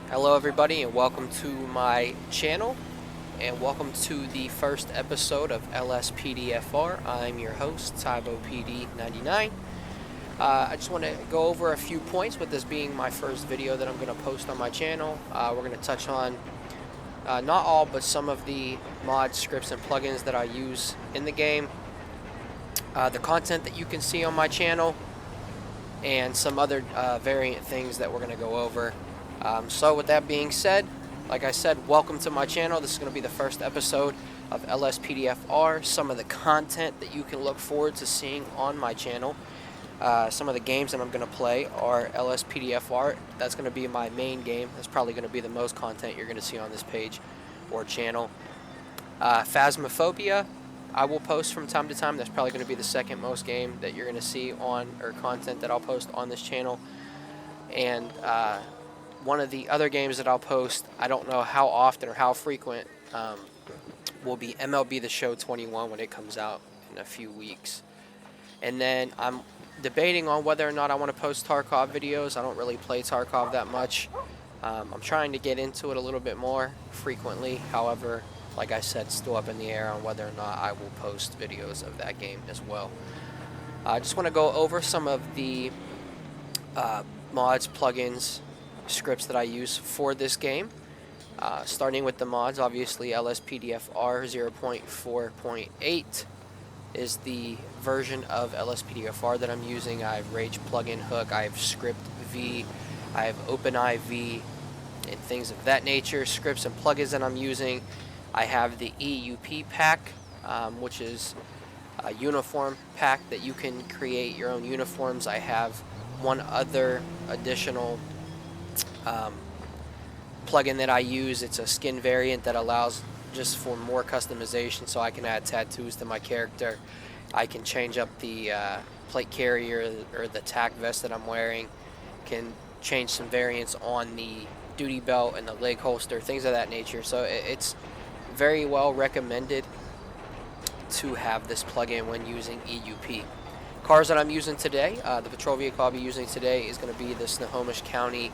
Hello everybody and welcome to my channel and welcome to the first episode of LSPDFR. I'm your host, TyboPD99. I just want to go over a few points with this being my first video that I'm going to post on my channel. We're going to touch on not all but some of the mods, scripts, and plugins that I use in the game, the content that you can see on my channel, and some other variant things that we're going to go over. So with that being said, like I said, welcome to my channel. This is going to be the first episode of LSPDFR. Some of the content that you can look forward to seeing on my channel. Some of the games that I'm going to play are LSPDFR. That's going to be my main game. That's probably going to be the most content you're going to see on this page or channel. Phasmophobia, I will post from time to time. That's probably going to be the second most game that you're going to see on, or content that I'll post on this channel. And one of the other games that I'll post, I don't know how often or how frequent, will be MLB The Show 21 when it comes out in a few weeks. And then I'm debating on whether or not I want to post Tarkov videos. I don't really play Tarkov that much. I'm trying to get into it a little bit more frequently. However, like I said, still up in the air on whether or not I will post videos of that game as well. I just want to go over some of the mods, plugins, scripts that I use for this game. Starting with the mods, obviously LSPDFR 0.4.8 is the version of LSPDFR that I'm using. I have Rage Plugin Hook, I have Script V, I have OpenIV, and things of that nature. Scripts and plugins that I'm using, I have the EUP pack, which is a uniform pack that you can create your own uniforms. I have one other additional plugin that I use. It's a skin variant that allows just for more customization, so I can add tattoos to my character. I can change up the plate carrier or the tack vest that I'm wearing. Can change some variants on the duty belt and the leg holster, things of that nature. So it's very well recommended to have this plugin when using EUP. Cars that I'm using today, the patrol vehicle I'll be using today is going to be the Snohomish County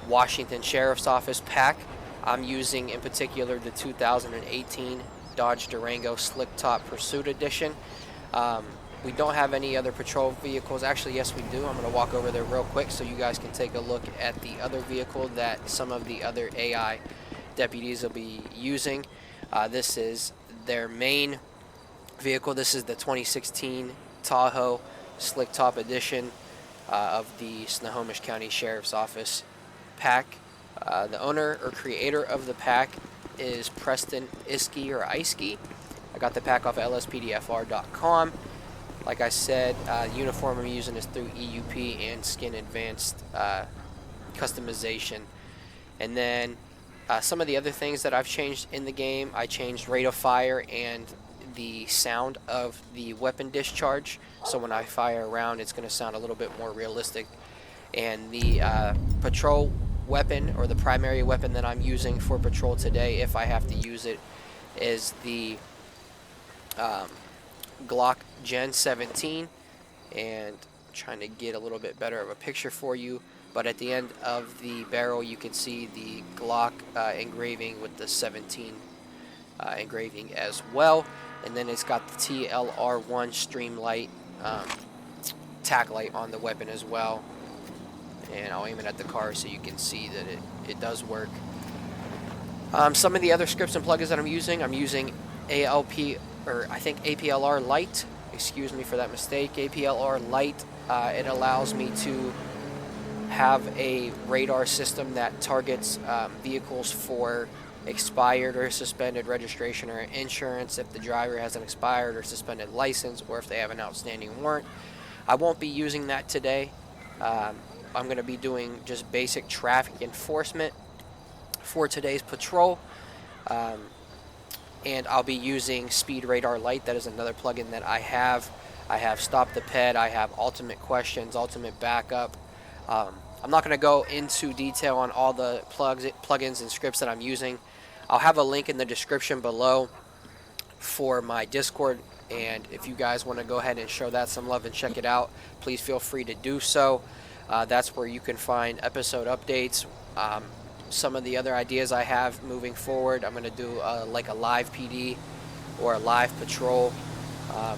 Washington Sheriff's Office pack. I'm using in particular the 2018 Dodge Durango Slick Top Pursuit Edition. We don't have any other patrol vehicles. Actually, yes, we do. I'm going to walk over there real quick so you guys can take a look at the other vehicle that some of the other AI deputies will be using. This is their main vehicle. This is the 2016 Tahoe Slick Top Edition of the Snohomish County Sheriff's Office pack. The owner or creator of the pack is Preston Iskey or Iskey. I got the pack off of lspdfr.com. Like I said, uniform I'm using is through EUP and Skin Advanced customization. And then some of the other things that I've changed in the game, I changed rate of fire and the sound of the weapon discharge. So when I fire a round, it's going to sound a little bit more realistic. And the patrol weapon, or the primary weapon that I'm using for patrol today, if I have to use it, is the Glock Gen 17. And I'm trying to get a little bit better of a picture for you, but at the end of the barrel you can see the Glock engraving with the 17 engraving as well. And then it's got the TLR1 Streamlight tack light on the weapon as well. And I'll aim it at the car so you can see that it does work. Some of the other scripts and plugins that I'm using APLR Lite. Excuse me for that mistake. APLR Lite. It allows me to have a radar system that targets vehicles for expired or suspended registration or insurance, if the driver has an expired or suspended license, or if they have an outstanding warrant. I won't be using that today. I'm going to be doing just basic traffic enforcement for today's patrol. And I'll be using Speed Radar Lite. That is another plugin that I have. I have Stop the Ped. I have Ultimate Questions, Ultimate Backup. I'm not going to go into detail on all the plugins and scripts that I'm using. I'll have a link in the description below for my Discord, and if you guys want to go ahead and show that some love and check it out, please feel free to do so. That's where you can find episode updates, some of the other ideas I have moving forward. I'm going to do like a live PD or a live patrol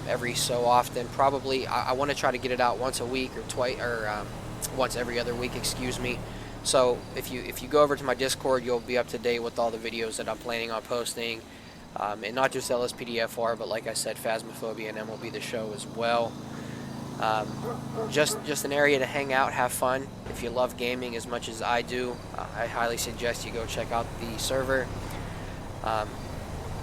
every so often. Probably I want to try to get it out once a week or twice, or once every other week, excuse me. So if you go over to my Discord, you'll be up to date with all the videos that I'm planning on posting, and not just LSPDFR, but like I said, Phasmophobia and MLB The Show as well. Just an area to hang out, have fun. If you love gaming as much as I do, I highly suggest you go check out the server.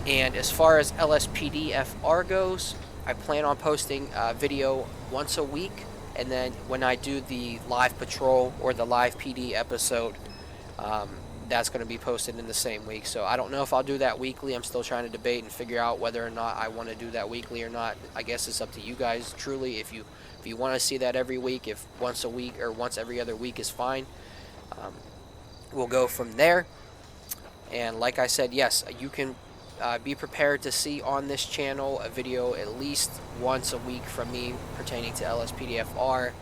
And as far as LSPDFR goes, I plan on posting a video once a week, and then when I do the live patrol or the live PD episode, that's going to be posted in the same week. So I don't know if I'll do that weekly. I'm still trying to debate and figure out whether or not I want to do that weekly or not. I guess it's up to you guys truly. If you want to see that every week, if once a week or once every other week is fine, we'll go from there. And like I said, yes, you can be prepared to see on this channel a video at least once a week from me pertaining to LSPDFR.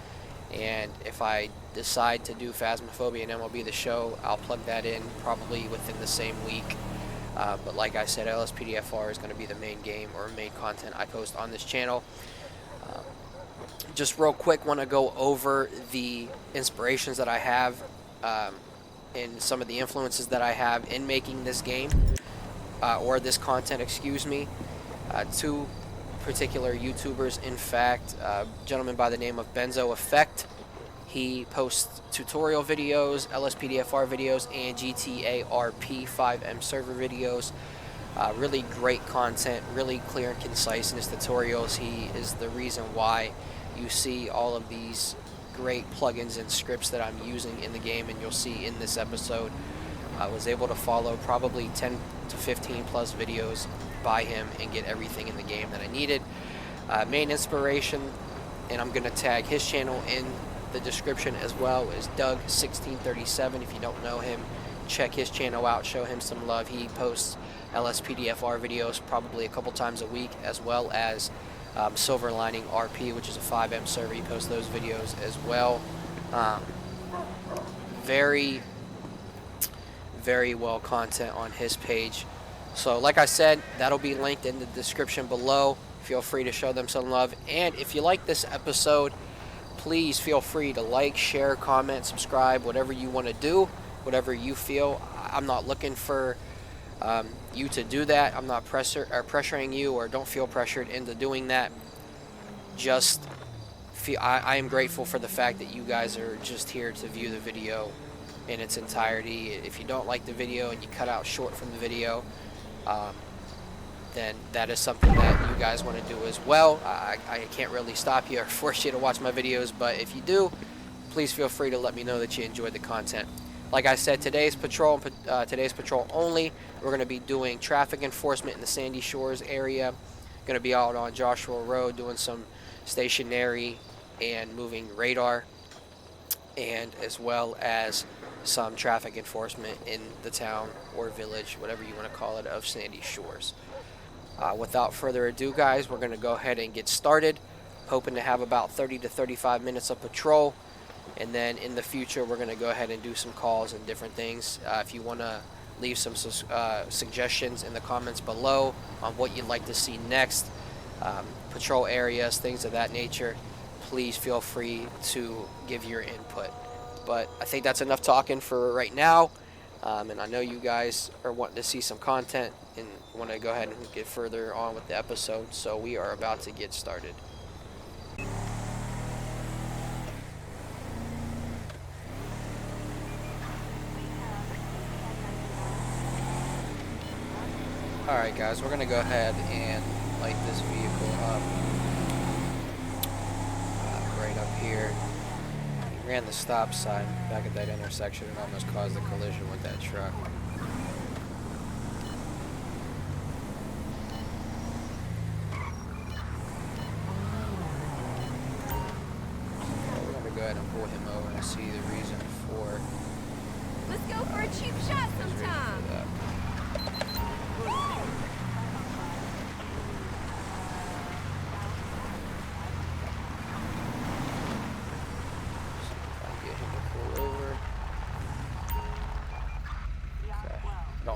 And if I decide to do Phasmophobia and MLB The Show, I'll plug that in probably within the same week. But like I said, LSPDFR is going to be the main game or main content I post on this channel. Just real quick, want to go over the inspirations that I have and some of the influences that I have in making this game, or this content, excuse me. Two particular YouTubers, in fact, a gentleman by the name of Benzo Effect. He posts tutorial videos, LSPDFR videos, and GTA RP 5M server videos. Really great content, really clear and concise in his tutorials. He is the reason why you see all of these great plugins and scripts that I'm using in the game, and you'll see in this episode. I was able to follow probably 10 to 15 plus videos by him and get everything in the game that I needed. Main inspiration, and I'm going to tag his channel in the description as well, is Doug1637. If you don't know him, check his channel out, show him some love. He posts LSPDFR videos probably a couple times a week, as well as Silver Lining RP, which is a 5M server. He posts those videos as well. Very well content on his page. So like I said, that'll be linked in the description below. Feel free to show them some love. And if you like this episode, please feel free to like, share, comment, subscribe, whatever you want to do, whatever you feel. I'm not looking for you to do that. I'm not pressuring you, or don't feel pressured into doing that. Just feel I am grateful for the fact that you guys are just here to view the video in its entirety. If you don't like the video and you cut out short from the video, then that is something that you guys want to do as well. I can't really stop you or force you to watch my videos, but if you do, please feel free to let me know that you enjoyed the content. Like I said, today's patrol only. We're going to be doing traffic enforcement in the Sandy Shores area. Going to be out on Joshua Road doing some stationary and moving radar, and as well as some traffic enforcement in the town or village, whatever you want to call it, of Sandy Shores. Without further ado, guys, we're going to go ahead and get started. Hoping to have about 30 to 35 minutes of patrol, and then in the future we're going to go ahead and do some calls and different things. If you want to leave some suggestions in the comments below on what you'd like to see next, patrol areas, things of that nature, please feel free to give your input. But I think that's enough talking for right now, and I know you guys are wanting to see some content and want to go ahead and get further on with the episode, so we are about to get started. Alright guys, we're going to go ahead and light this vehicle up right up here. He ran the stop sign back at that intersection and almost caused a collision with that truck. We're going to go ahead and pull him over and see the reason for... Let's go for a cheap shot sometime.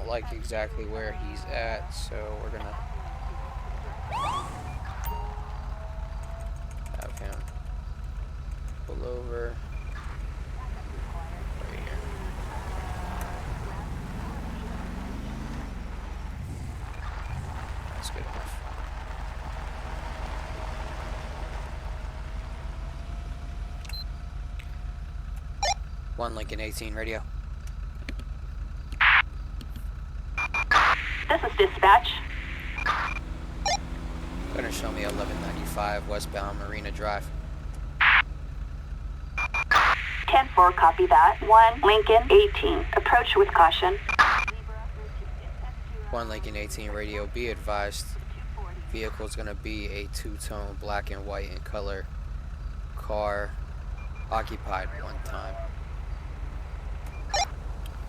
like exactly where he's at, so we're gonna have him pull over right here. That's good enough. One Lincoln 18 radio. This is dispatch. Gonna show me 1195 westbound Marina Drive. 10-4, copy that. 1 Lincoln 18. Approach with caution. 1 Lincoln 18 radio, be advised. Vehicle is gonna be a two-tone black and white in color car, occupied one time.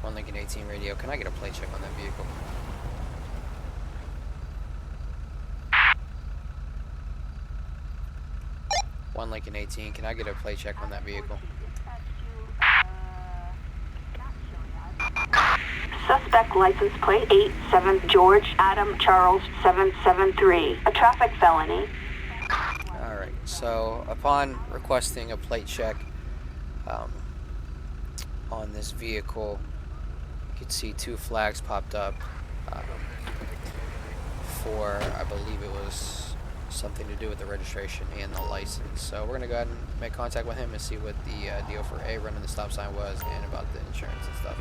1 Lincoln 18 radio, can I get a plate check on that vehicle? One Lincoln 18, can I get a plate check on that vehicle? Suspect license plate 87 George Adam Charles 773. A traffic felony. Alright, so upon requesting a plate check on this vehicle, you can see two flags popped up for, I believe it was something to do with the registration and the license. So we're going to go ahead and make contact with him and see what the deal for A, running the stop sign was, and about the insurance and stuff.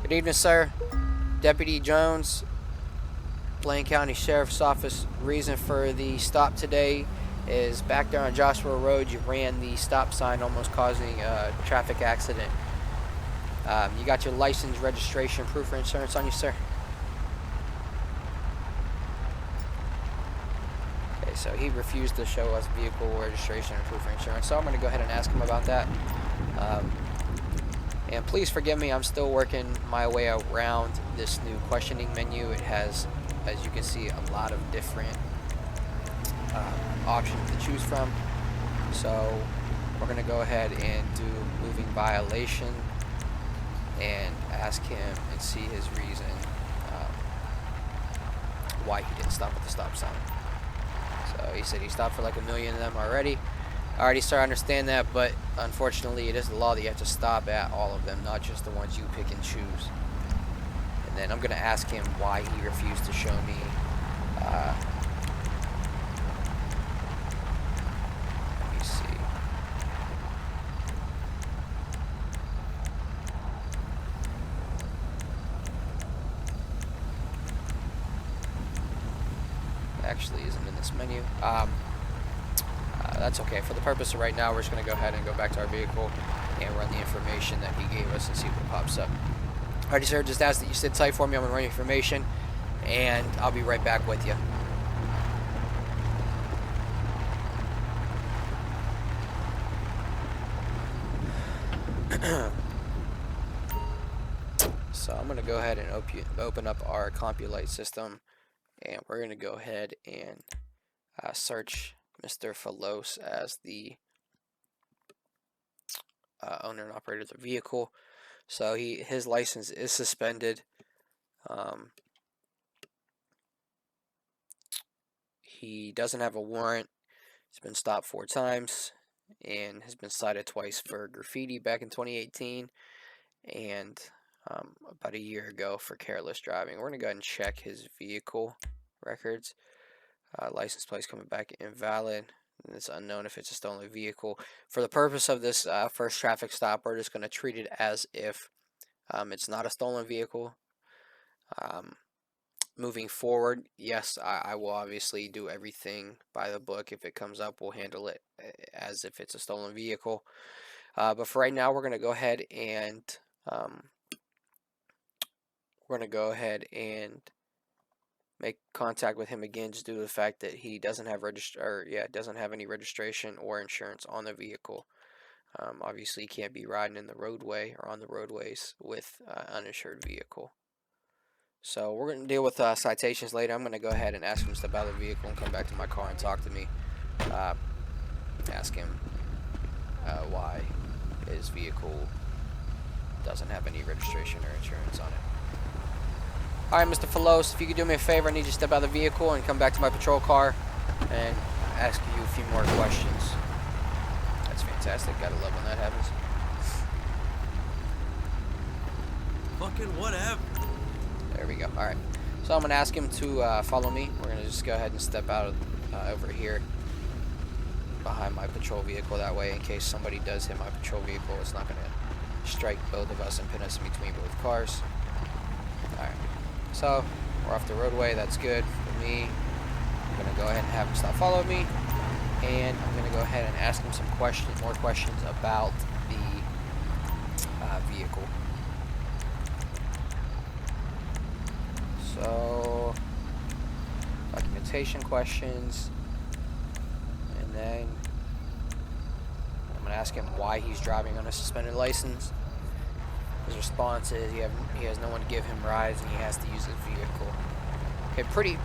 Good evening, sir. Deputy Jones, Blaine County Sheriff's Office. Reason for the stop today is back there on Joshua Road, you ran the stop sign, almost causing a traffic accident. You got your license, registration, proof of insurance on you, sir? Okay, so he refused to show us vehicle registration and proof of insurance, so I'm going to go ahead and ask him about that. And please forgive me, I'm still working my way around this new questioning menu. It has, as you can see, a lot of different options to choose from. So we're going to go ahead and do moving violation and ask him and see his reason why he didn't stop at the stop sign. So he said he stopped for like 1 million of them already. I already started to understand that, but unfortunately it is the law that you have to stop at all of them, not just the ones you pick and choose. And then I'm going to ask him why he refused to show me let me see. Actually isn't in this menu. That's okay. For the purpose of right now, we're just going to go ahead and go back to our vehicle and run the information that he gave us and see what pops up. Alrighty, sir, just ask that you sit tight for me. I'm going to run information, and I'll be right back with you. So I'm going to go ahead and open up our CompuLite system, and we're going to go ahead and search Mr. Falos as the owner and operator of the vehicle. So his license is suspended. He doesn't have a warrant. He's been stopped 4 times and has been cited twice for graffiti back in 2018 and about a year ago for careless driving. We're going to go ahead and check his vehicle records. License plates coming back invalid. It's unknown if it's a stolen vehicle. For the purpose of this first traffic stop, we're just going to treat it as if it's not a stolen vehicle. Moving forward, yes, I will obviously do everything by the book. If it comes up, we'll handle it as if it's a stolen vehicle. But for right now, we're going to go ahead and make contact with him again, just due to the fact that he doesn't have doesn't have any registration or insurance on the vehicle. Obviously, he can't be riding in the roadway or on the roadways with uninsured vehicle. So we're going to deal with citations later. I'm going to go ahead and ask him to step out of the vehicle and come back to my car and talk to me. Ask him why his vehicle doesn't have any registration or insurance on it. Alright, Mr. Falos, if you could do me a favor, I need you to step out of the vehicle and come back to my patrol car and ask you a few more questions. That's fantastic. Gotta love when that happens. Fucking whatever. There we go. Alright. So I'm going to ask him to follow me. We're going to just go ahead and step out of, over here behind my patrol vehicle. That way, in case somebody does hit my patrol vehicle, it's not going to strike both of us and pin us in between both cars. Alright. So, we're off the roadway. That's good for me. I'm going to go ahead and have him stop following me. And I'm going to go ahead and ask him some questions, more questions about the vehicle. So, documentation questions, and then I'm going to ask him why he's driving on a suspended license. His response is he has no one to give him rides and he has to use his vehicle. Okay, pretty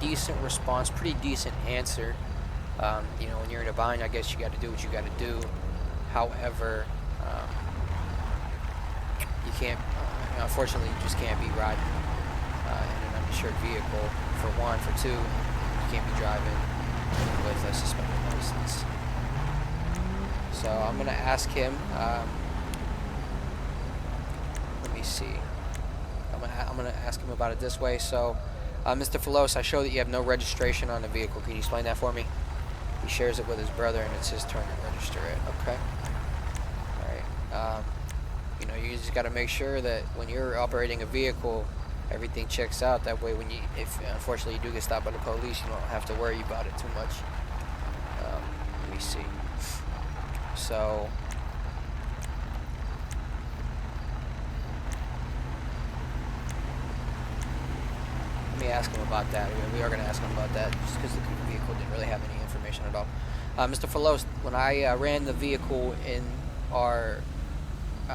decent response, pretty decent answer. You know, when you're in a bind, I guess you got to do what you got to do. However, you can't, unfortunately, you just can't be riding in an uninsured vehicle, for one. For two, you can't be driving with a suspended license. So I'm going to ask him, let me see, I'm going to ask him about it this way. So, Mr. Falos, I show that you have no registration on the vehicle. Can you explain that for me? He shares it with his brother, and it's his turn to register it. Okay. Alright. You know, you just got to make sure that when you're operating a vehicle, everything checks out. That way, if unfortunately you do get stopped by the police, you don't have to worry about it too much. Let me see. So, let me ask him about that. We are going to ask him about that just because the vehicle didn't really have any information at all. Mr. Falos, when I ran the vehicle in our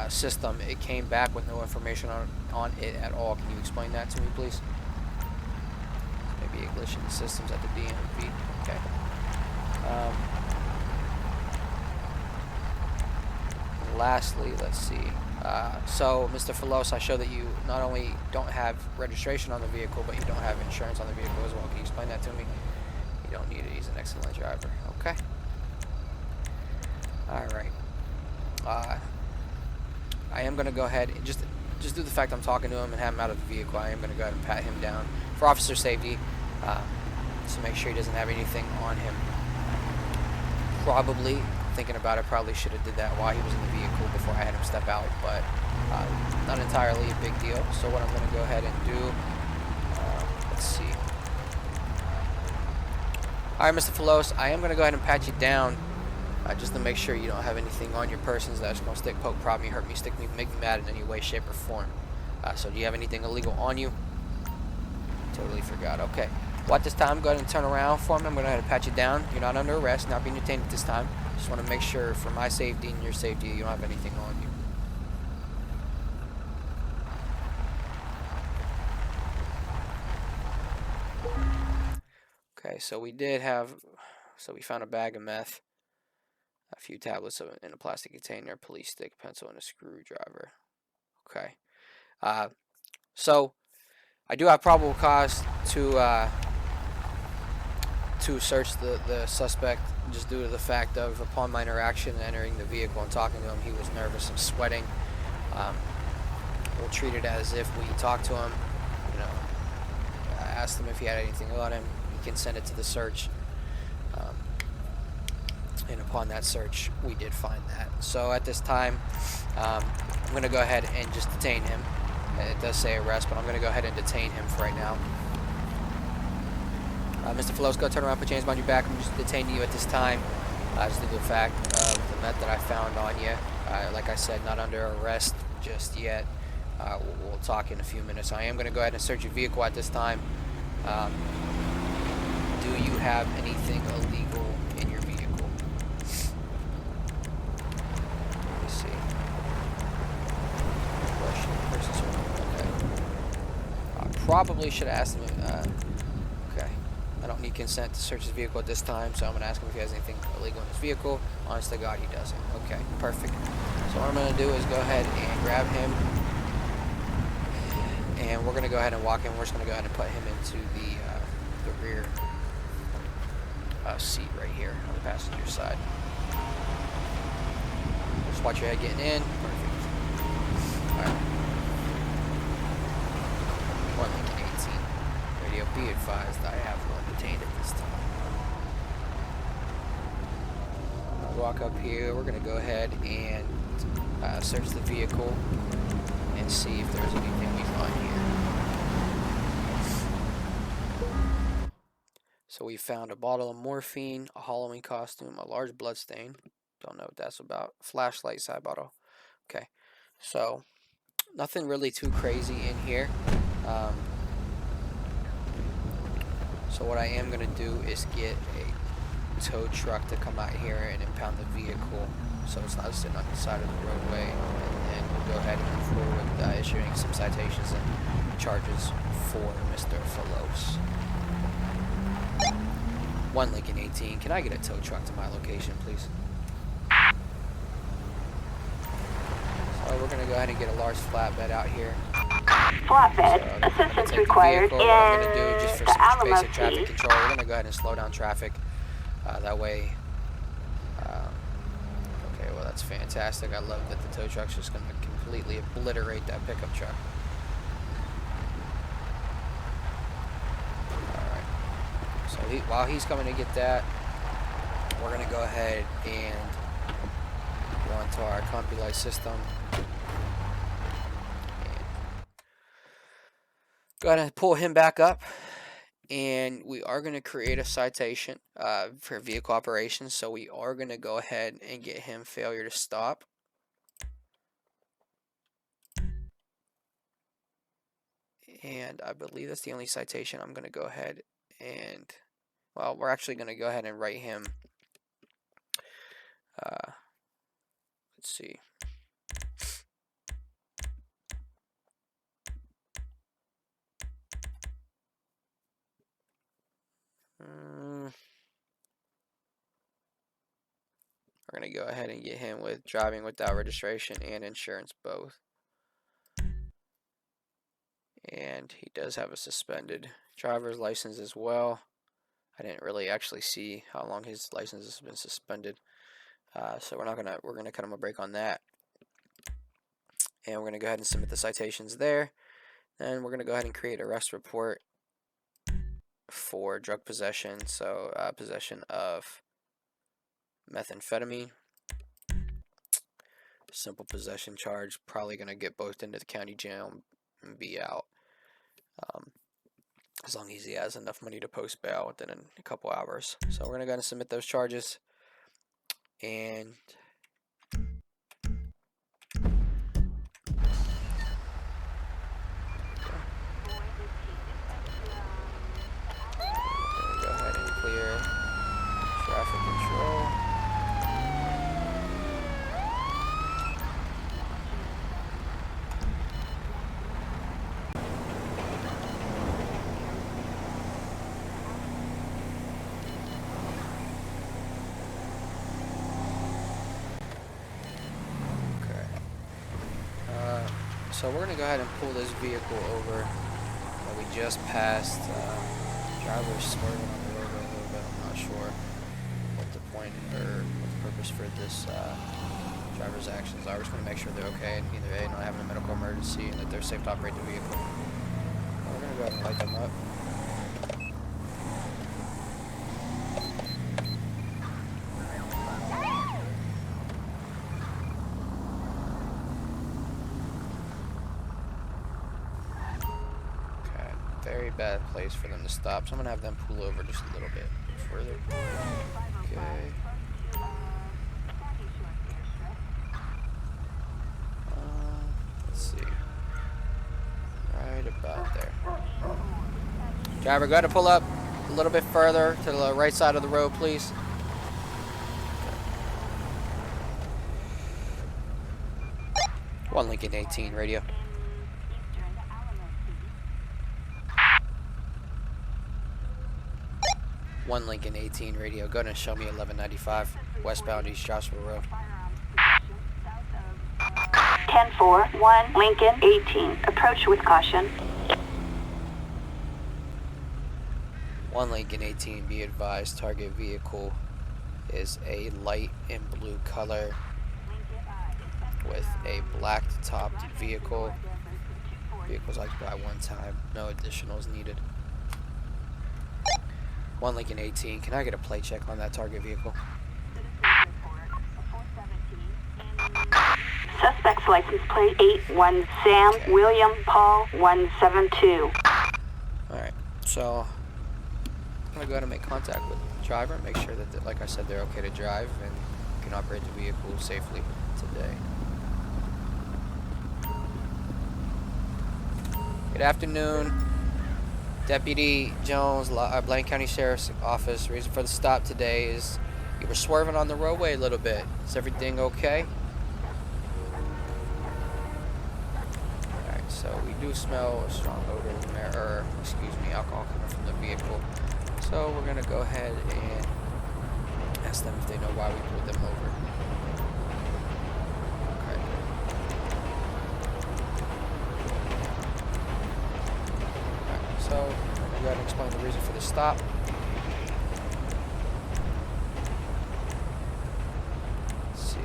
system, it came back with no information on it at all. Can you explain that to me, please? Maybe a glitch in the systems at the DMV. Okay. Lastly, let's see. So, Mr. Falos, I show that you not only don't have registration on the vehicle, but you don't have insurance on the vehicle as well. Can you explain that to me? You don't need it. He's an excellent driver. Okay. Alright. I am going to go ahead and just due to the fact I'm talking to him and have him out of the vehicle, I am going to go ahead and pat him down for officer safety, to make sure he doesn't have anything on him. Probably, thinking about it, probably should have did that while he was in the vehicle before I had him step out, but not entirely a big deal. So what I'm going to go ahead and do, let's see. Alright, Mr. Falos, I am going to go ahead and pat you down, just to make sure you don't have anything on your persons that's going to stick, poke, prod me, hurt me, stick me, make me mad in any way, shape, or form. So do you have anything illegal on you? Totally forgot. Okay. Well, at this time, go ahead and turn around for me. I'm going to go ahead and pat you down. You're not under arrest, not being detained at this time. Just want to make sure for my safety and your safety, you don't have anything on you. Okay, so we found a bag of meth, a few tablets in a plastic container, a police stick, a pencil, and a screwdriver. Okay. So I do have probable cause to search the suspect, just due to the fact of, upon my interaction entering the vehicle and talking to him, he was nervous and sweating. We'll treat it as if we talked to him. You know, I asked him if he had anything on him. He consented to the search. And upon that search, we did find that. So at this time, I'm going to go ahead and just detain him. It does say arrest, but I'm going to go ahead and detain him for right now. Mr. Falos, go turn around, put your hands behind your back. I'm just detaining you at this time, just due to the fact of the meth that I found on you. Like I said, not under arrest just yet. We'll talk in a few minutes. I am going to go ahead and search your vehicle at this time. Do you have anything illegal in your vehicle? Let me see. Okay. I probably should have asked him. Okay. I don't need consent to search his vehicle at this time, so I'm going to ask him if he has anything illegal in his vehicle. Honest to God, he doesn't. Okay, perfect. So what I'm going to do is go ahead and grab him, and we're going to go ahead and walk in. We're just going to go ahead and put him into the rear seat right here on the passenger side. Just watch your head getting in. Perfect. Alright. 1 Lincoln 18. Radio, be advised I have one detained at this time. Walk up here. We're going to go ahead and search the vehicle and see if there's anything we find here. So we found a bottle of morphine, a Halloween costume, a large blood stain. Don't know what that's about. Flashlight side bottle. Okay. So nothing really too crazy in here. So what I am going to do is get a tow truck to come out here and impound the vehicle so it's not sitting on the side of the roadway, and we'll go ahead and move forward with issuing some citations and charges for Mr. Falos. 1 Lincoln 18, can I get a tow truck to my location, please? So we're going to go ahead and get a large flatbed out here. Flatbed. So Assistance take the required vehicle. What I'm going to do, just for in the some basic Alamo traffic Sea. control, we're going to go ahead and slow down traffic. That way, okay, well that's fantastic. I love that the tow truck's just going to completely obliterate that pickup truck. Alright, so while he's coming to get that, we're going to go ahead and go into our CompuLight system. Go ahead and pull him back up. And we are going to create a citation for vehicle operations. So we are going to go ahead and get him failure to stop. And I believe that's the only citation I'm going to go ahead and, well, we're actually going to go ahead and write him, let's see. We're going to go ahead and get him with driving without registration and insurance both. And he does have a suspended driver's license as well. I didn't really actually see how long his license has been suspended. So we're going to cut him a break on that. And we're going to go ahead and submit the citations there. Then we're going to go ahead and create an arrest report for drug possession. So possession of methamphetamine, simple possession charge, probably going to get both into the county jail and be out, as long as he has enough money to post bail within a couple hours. So we're going to go ahead and submit those charges, and go ahead and clear traffic control. So we're going to go ahead and pull this vehicle over that we just passed. Driver is swerving on the roadway a little bit. I'm not sure what the point or what the purpose for this driver's actions are. We're just going to make sure they're okay and either A, not having a medical emergency, and that they're safe to operate the vehicle. We're going to go ahead and light them up. Very bad place for them to stop, so I'm gonna have them pull over just a little bit further. Okay. Let's see. Right about there. Driver, go ahead and pull up a little bit further to the right side of the road, please. 1 Lincoln 18, radio. 1 Lincoln 18 radio, go ahead and show me 1195 westbound East Joshua Road. 10-4, 1 Lincoln 18, approach with caution. 1 Lincoln 18, be advised, target vehicle is a light and blue color with a black topped vehicle. Vehicles occupied one time, no additionals needed. 1 Lincoln 18, can I get a plate check on that target vehicle? Suspect's license plate 81 Sam William Paul 172. Alright, so I'm going to go ahead and make contact with the driver, make sure that, like I said, they're okay to drive and can operate the vehicle safely today. Good afternoon, Deputy Jones, Blaine County Sheriff's Office. Reason for the stop today is you were swerving on the roadway a little bit. Is everything okay? Alright, so we do smell a strong odor of alcohol coming from the vehicle. So we're going to go ahead and ask them if they know why we pulled them over. Okay. Alright, so I'm going to go ahead and explain the reason for the stop. Let's see.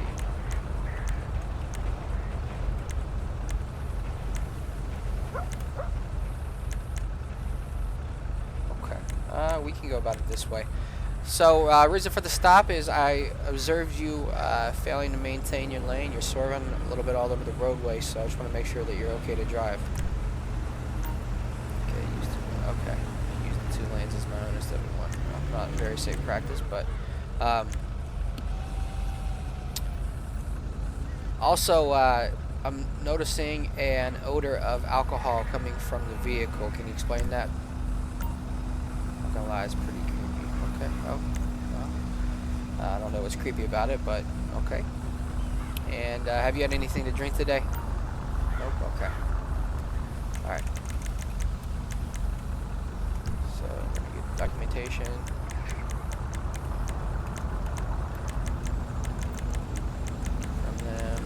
We can go about it this way. So, reason for the stop is I observed you failing to maintain your lane. You're swerving a little bit all over the roadway, so I just want to make sure that you're okay to drive. Okay, using 2 lanes as my own instead of 1. Not very safe practice, but also I'm noticing an odor of alcohol coming from the vehicle. Can you explain that? Not gonna lie, it's pretty creepy. Okay. Oh, well, I don't know what's creepy about it, but okay. And have you had anything to drink today? Nope. Okay. All right. So I'm gonna get documentation. From them.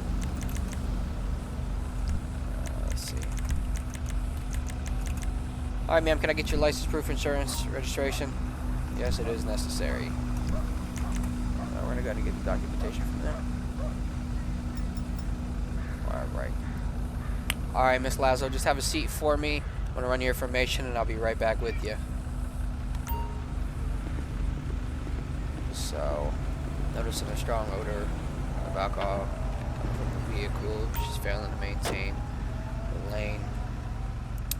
Let's see. All right, ma'am. Can I get your license, proof, insurance, registration? Yes, it is necessary. We're gonna go to get the documentation from them. All right, Miss Lazo, just have a seat for me. I'm gonna run your information, and I'll be right back with you. So, noticing a strong odor of alcohol from the vehicle. She's failing to maintain the lane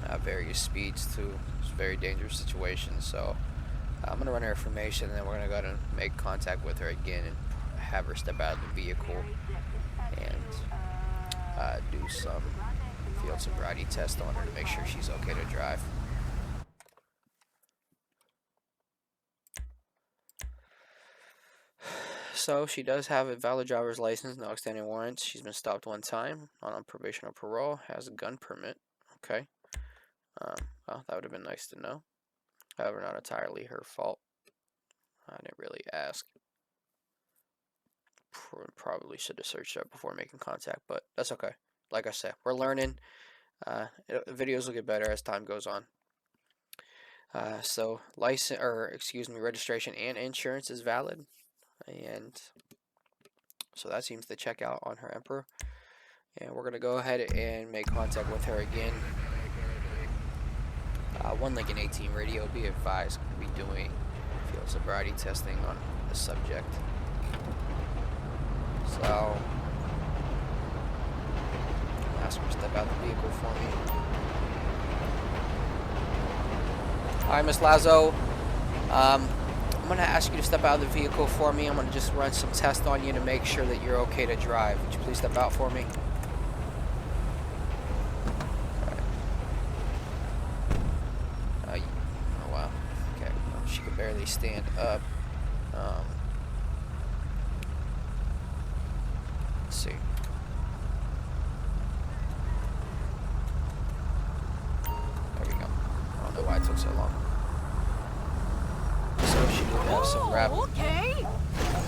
at various speeds too. It's a very dangerous situation. So, I'm gonna run her information, and then we're gonna go ahead and make contact with her again and have her step out of the vehicle and do some field sobriety test on her to make sure she's okay to drive. So she does have a valid driver's license, no outstanding warrants. She's been stopped 1 time, not on probation or parole, has a gun permit. Okay. Well, that would have been nice to know. However, not entirely her fault. I didn't really ask. Probably should have searched up before making contact, but that's okay. Like I said, we're learning. Videos will get better as time goes on. So registration and insurance is valid, and so that seems to check out on her Emperor. And we're gonna go ahead and make contact with her again. 1 Lincoln 18 radio, be advised, we'll be doing field sobriety testing on the subject. So ask her to step out the vehicle for me. Alright, Miss Lazo, I'm going to ask you to step out of the vehicle for me. I'm going to just run some tests on you to make sure that you're okay to drive. Would you please step out for me? Oh wow. Okay, well, she can barely stand up. Let's see. There we go. I don't know why it took so long. So she did have some rapid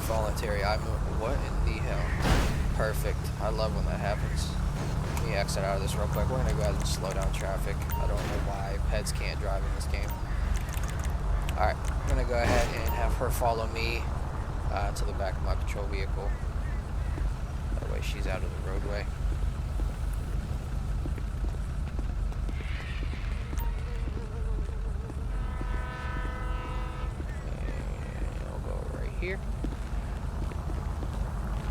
voluntary eye movement. What in the hell? Perfect. I love when that happens. Let me exit out of this real quick. We're gonna go ahead and slow down traffic. I don't know why pets can't drive in this game. Alright, I'm going to go ahead and have her follow me to the back of my patrol vehicle. That way she's out of the roadway. And I'll go right here.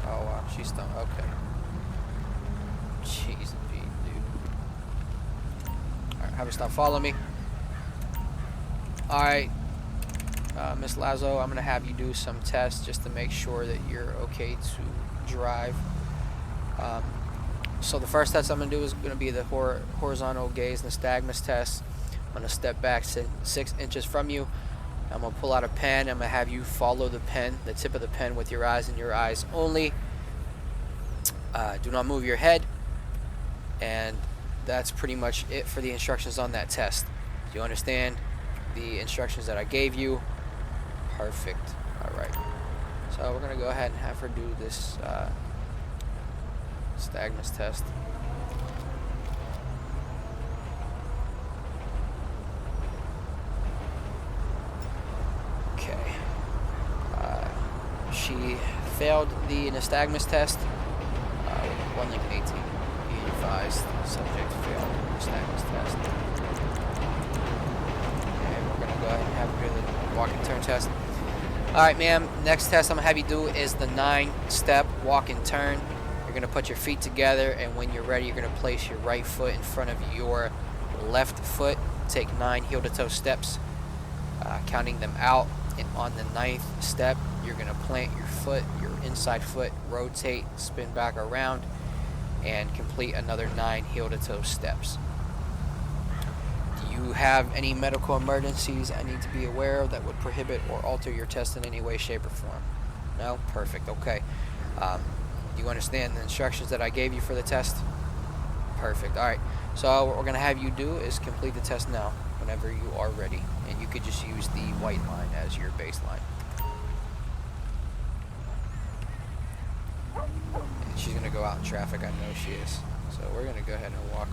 Oh wow, she's done. Okay. Jeez, dude. Alright, have her stop following me. Alright, Miss Lazo, I'm going to have you do some tests just to make sure that you're okay to drive. So the first test I'm going to do is going to be the horizontal gaze nystagmus test. I'm going to step back 6 inches from you. I'm going to pull out a pen. I'm going to have you follow the pen, the tip of the pen, with your eyes and your eyes only. Do not move your head. And that's pretty much it for the instructions on that test. Do you understand the instructions that I gave you? Perfect. Alright. So we're going to go ahead and have her do this nystagmus test. Okay. She failed the nystagmus test. 1 Lincoln 18. Be advised, subject failed nystagmus test. Okay, we're going to go ahead and have her do the walk and turn test. Alright, ma'am, next test I'm going to have you do is the 9-step walk and turn. You're going to put your feet together, and when you're ready, you're going to place your right foot in front of your left foot. Take 9 heel-to-toe steps, counting them out. And on the 9th step, you're going to plant your foot, your inside foot, rotate, spin back around, and complete another 9 heel-to-toe steps. Do you have any medical emergencies I need to be aware of that would prohibit or alter your test in any way, shape, or form? No? Perfect. Okay. You understand the instructions that I gave you for the test? Perfect. Alright. So what we're going to have you do is complete the test now, whenever you are ready. And you could just use the white line as your baseline. And she's going to go out in traffic. I know she is. So we're going to go ahead and walk.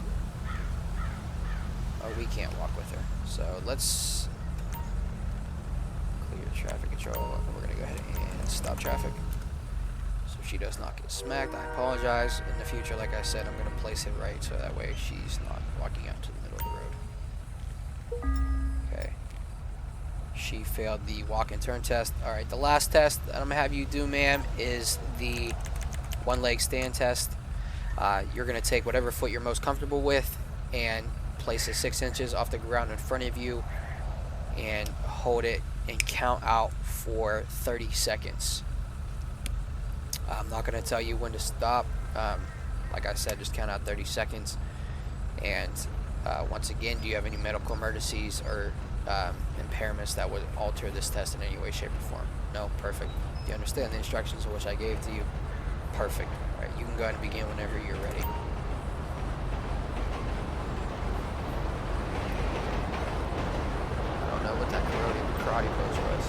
Oh, we can't walk with her. So let's clear traffic control. And we're going to go ahead and stop traffic, so she does not get smacked. I apologize. In the future, like I said, I'm going to place it right so that way she's not walking out to the middle of the road. Okay. She failed the walk and turn test. Alright, the last test that I'm going to have you do, ma'am, is the one-leg stand test. You're going to take whatever foot you're most comfortable with and place it 6 inches off the ground in front of you and hold it and count out for 30 seconds. I'm not going to tell you when to stop. Like I said, just count out 30 seconds. And once again, do you have any medical emergencies or impairments that would alter this test in any way, shape, or form? No? Perfect. Do you understand the instructions which I gave to you? Perfect. All right, you can go ahead and begin whenever you're ready. I don't know what that karate pose was.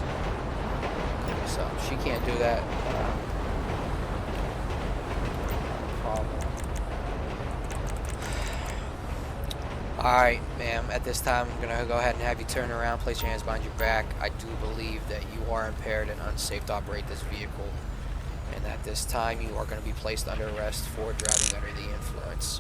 Okay, so she can't do that. Alright, ma'am, at this time I'm going to go ahead and have you turn around, place your hands behind your back. I do believe that you are impaired and unsafe to operate this vehicle. And at this time you are going to be placed under arrest for driving under the influence.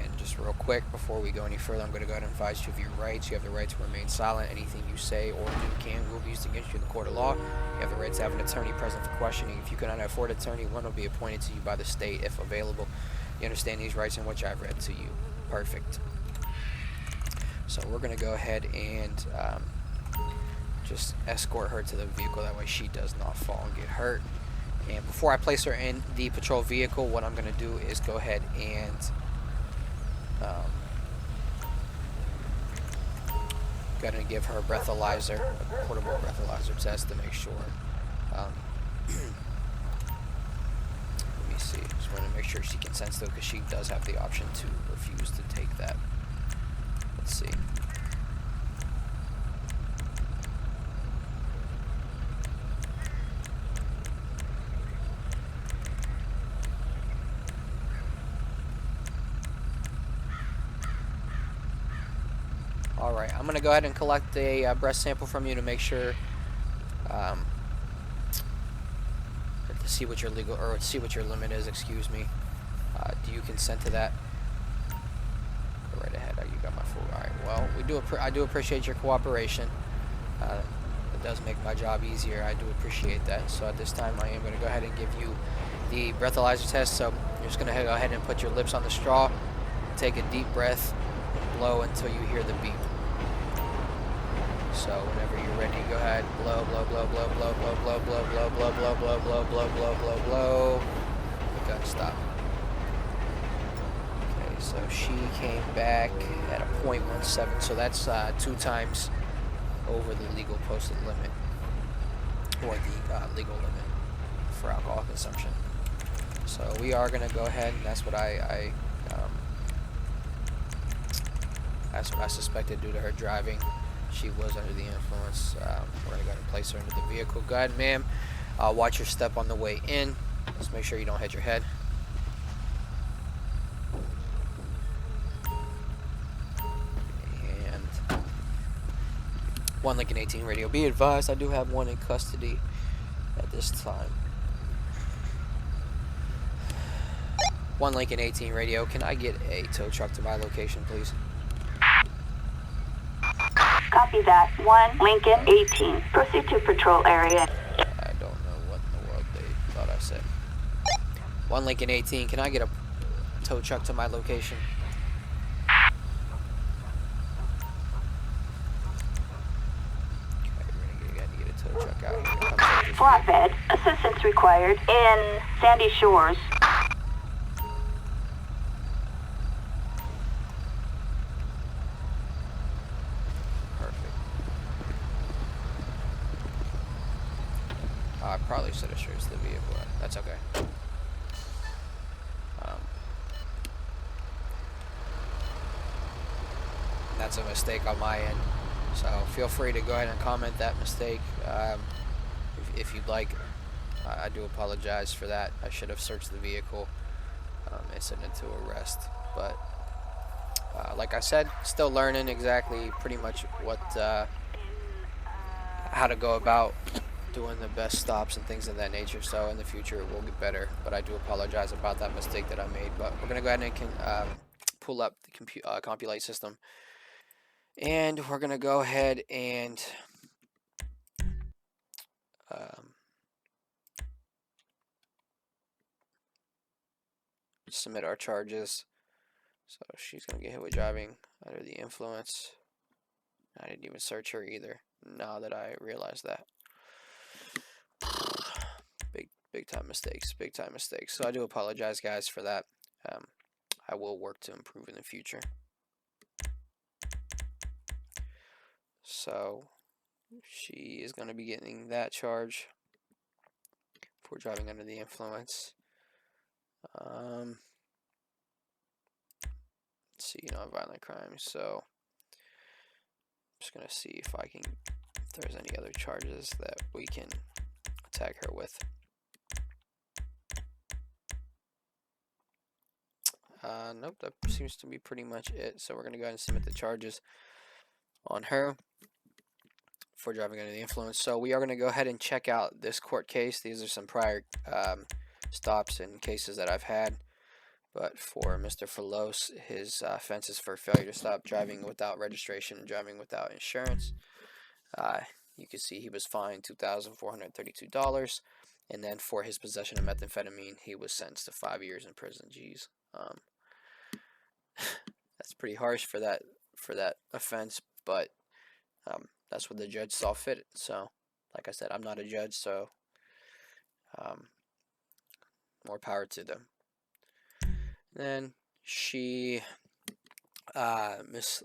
And just real quick, before we go any further, I'm going to go ahead and advise you of your rights. You have the right to remain silent. Anything you say or do will be used against you in the court of law. You have the right to have an attorney present for questioning. If you cannot afford an attorney, one will be appointed to you by the state if available. You understand these rights in which I've read to you. Perfect. So we're going to go ahead and just escort her to the vehicle. That way she does not fall and get hurt. And before I place her in the patrol vehicle, what I'm going to do is go ahead and going to give her a breathalyzer, a portable breathalyzer test to make sure. Let me see. Just want to make sure she consents to it, because she does have the option to refuse to take that. Let's see. Alright, I'm going to go ahead and collect a breath sample from you to make sure, to see what your legal, or see what your limit is, excuse me. Do you consent to that? Go right ahead. You got my full. Alright, well, I do appreciate your cooperation. It does make my job easier. I do appreciate that. So at this time, I am going to go ahead and give you the breathalyzer test. So you're just going to go ahead and put your lips on the straw, take a deep breath, and blow until you hear the beep. So whenever you're ready, go ahead, blow, blow, blow, blow, blow, blow, blow, blow, blow, blow, blow, blow, blow, blow, blow, blow, blow. Gun stop. Okay, so she came back at a .17, so that's 2 times over the legal posted limit, or the legal limit for alcohol consumption. So we are going to go ahead, and that's what that's what I suspected due to her driving. She was under the influence. We're going to go ahead and place her into the vehicle. Go ahead, ma'am. Watch your step on the way in. Just make sure you don't hit your head. And 1 Lincoln 18 radio. Be advised, I do have 1 in custody at this time. 1 Lincoln 18 radio. Can I get a tow truck to my location, please? Copy that. 1 Lincoln 18. Proceed to patrol area. I don't know what in the world they thought I said. 1 Lincoln 18. Can I get a tow truck to my location? Okay, we're gonna get a tow truck out here. Come take this Flatbed. Assistance required in Sandy Shores. I probably should have searched the vehicle. That's okay. That's a mistake on my end. So feel free to go ahead and comment that mistake if you'd like. I do apologize for that. I should have searched the vehicle and sent it to arrest. But like I said, still learning exactly pretty much what how to go about doing the best stops and things of that nature. So in the future it will get better, but I do apologize about that mistake that I made. But we're gonna go ahead and pull up the compilate system, and we're gonna go ahead and submit our charges. So she's gonna get hit with driving under the influence. I didn't even search her either, now that I realized that. Big time mistakes. So I do apologize, guys, for that. I will work to improve in the future. So she is going to be getting that charge for driving under the influence. Let's see, nonviolent crime. So I'm just going to see if there's any other charges that we can tag her with. Nope, that seems to be pretty much it. So we're going to go ahead and submit the charges on her for driving under the influence. So we are going to go ahead and check out this court case. These are some prior stops and cases that I've had. But for Mr. Falos, his offense is for failure to stop, driving without registration, and driving without insurance. You can see he was fined $2,432. And then for his possession of methamphetamine, he was sentenced to 5 years in prison. Jeez. That's pretty harsh for that offense, but that's what the judge saw fit. So, like I said, I'm not a judge, so more power to them. Then she, Miss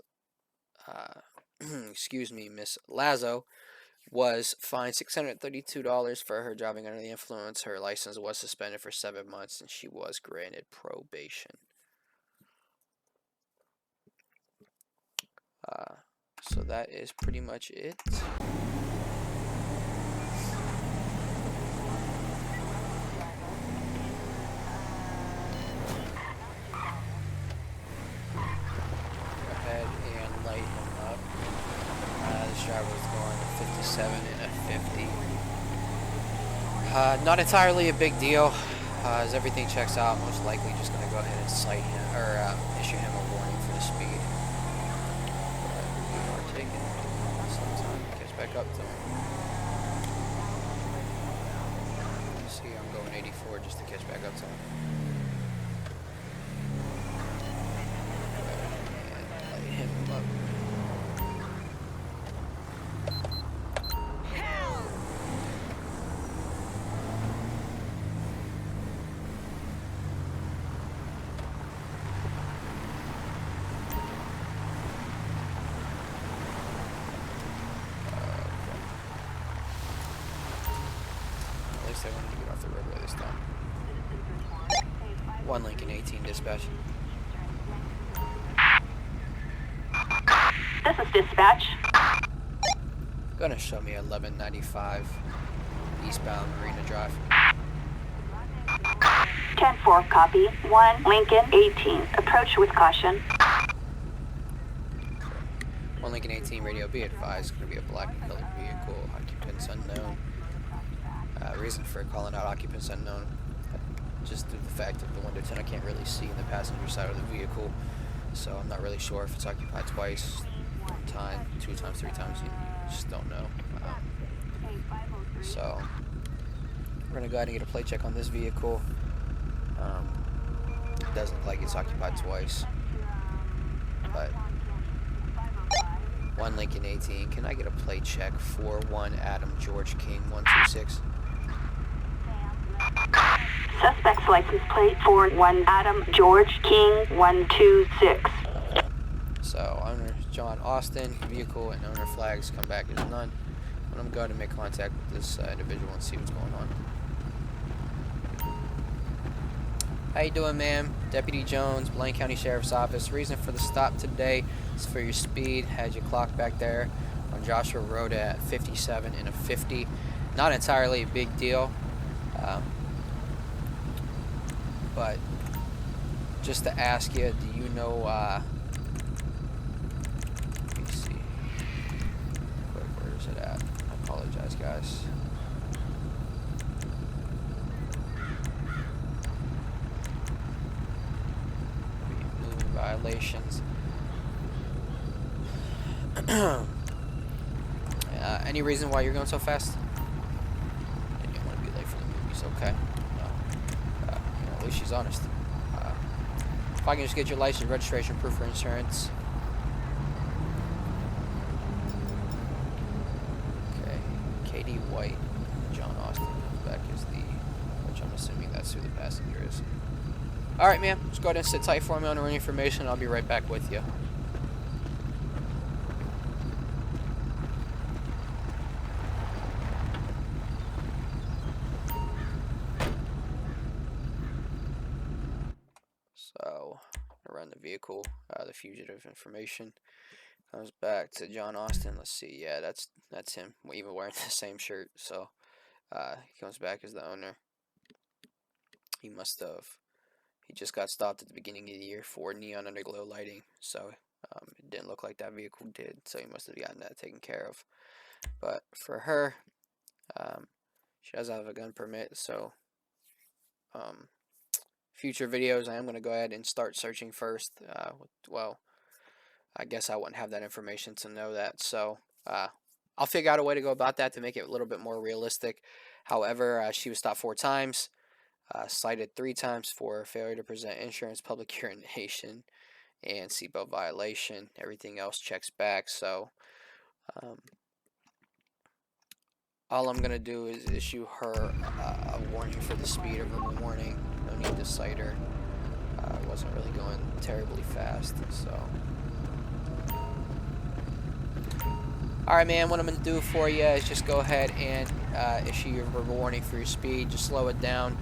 Lazo, was fined $632 for her driving under the influence. Her license was suspended for 7 months, and she was granted probation. So that is pretty much it. Go ahead and light him up. 57 and a 50. Not entirely a big deal. As everything checks out, most likely just going to go ahead and cite him, or issue him a warning for the speed. But we are taking some time to catch back up to him. See, I'm going 84 just to catch back up to him. And light him up. At least I wanted to get off the roadway this time. 1 Lincoln 18 dispatch. This is dispatch. Gonna show me 1195 eastbound Marina Drive. 10-4, copy. 1 Lincoln 18. Approach with caution. 1 Lincoln 18 radio, be advised, going to be a black and colored vehicle, occupants unknown. Reason for calling out occupants unknown, just due to the fact that the window tint I can't really see in the passenger side of the vehicle, so I'm not really sure if it's occupied twice, 1 time, 2 times, 3 times, you just don't know. So we're going to go ahead and get a plate check on this vehicle. It doesn't look like it's occupied twice, but 1 Lincoln 18, can I get a plate check for 1 Adam George King 126? Suspect's license plate 41 Adam George King 126. So owner John Austin, vehicle and owner flags come back as none. I'm going to go ahead and make contact with this individual and see what's going on. How you doing, ma'am? Deputy Jones, Blaine County Sheriff's Office. Reason for the stop today is for your speed. Had you clocked back there on Joshua Road at 57 and a 50. Not entirely a big deal, but just to ask you, do you know? Let me see. Quick, where is it at? I apologize, guys. Violations. Any reason why you're going so fast? You don't want to be late for the movies, okay? No. At least she's honest. If I can just get your license, registration, proof for insurance. Okay. Katie White, John Austin comes back as the, which I'm assuming that's who the passenger is. Alright, ma'am. Just go ahead and sit tight for me on the information. I'll be right back with you. So, around the vehicle, the fugitive information comes back to John Austin. Let's see. Yeah, that's him. We're even wearing the same shirt. So, he comes back as the owner. He must have. He just got stopped at the beginning of the year for neon underglow lighting, so it didn't look like that vehicle did, so he must have gotten that taken care of. But for her, she does have a gun permit, so future videos, I am going to go ahead and start searching first. Well, I guess I wouldn't have that information to know that, so I'll figure out a way to go about that to make it a little bit more realistic. However, she was stopped 4 times. Cited 3 times for failure to present insurance, public urination, and seatbelt violation. Everything else checks back. So, all I'm gonna do is issue her a warning for the speed, a verbal warning. No need to cite her. I wasn't really going terribly fast. So, all right, man. What I'm gonna do for you is just go ahead and issue your verbal warning for your speed. Just slow it down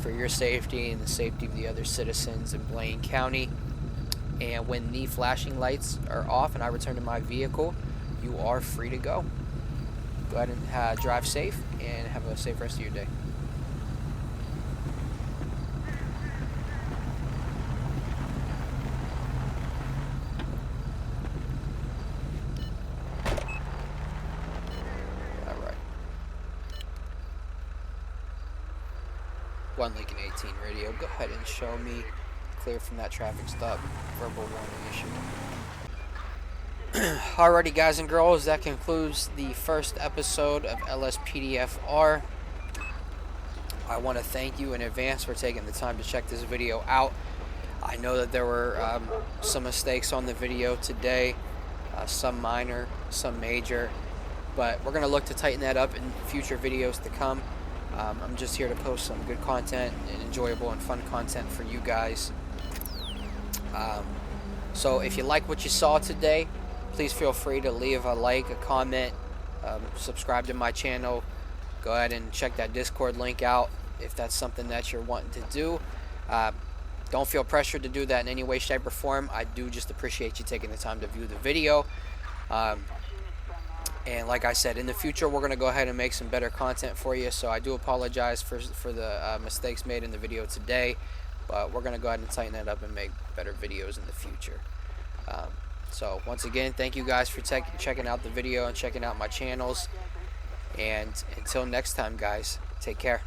for your safety and the safety of the other citizens in Blaine County. And when the flashing lights are off and I return to my vehicle, you are free to go. Go ahead and drive safe and have a safe rest of your day. One Lincoln 18 radio, go ahead and show me clear from that traffic stop. Verbal warning issued. Alrighty, guys and girls, that concludes the first episode of LSPDFR. I want to thank you in advance for taking the time to check this video out. I know that there were some mistakes on the video today, some minor, some major, but we're going to look to tighten that up in future videos to come. I'm just here to post some good content and enjoyable and fun content for you guys. So if you like what you saw today, please feel free to leave a like, a comment, subscribe to my channel. Go ahead and check that Discord link out if that's something that you're wanting to do. Don't feel pressured to do that in any way, shape, or form. I do just appreciate you taking the time to view the video. And like I said, in the future, we're going to go ahead and make some better content for you. So I do apologize for the mistakes made in the video today. But we're going to go ahead and tighten that up and make better videos in the future. So once again, thank you guys for checking out the video and checking out my channels. And until next time, guys, take care.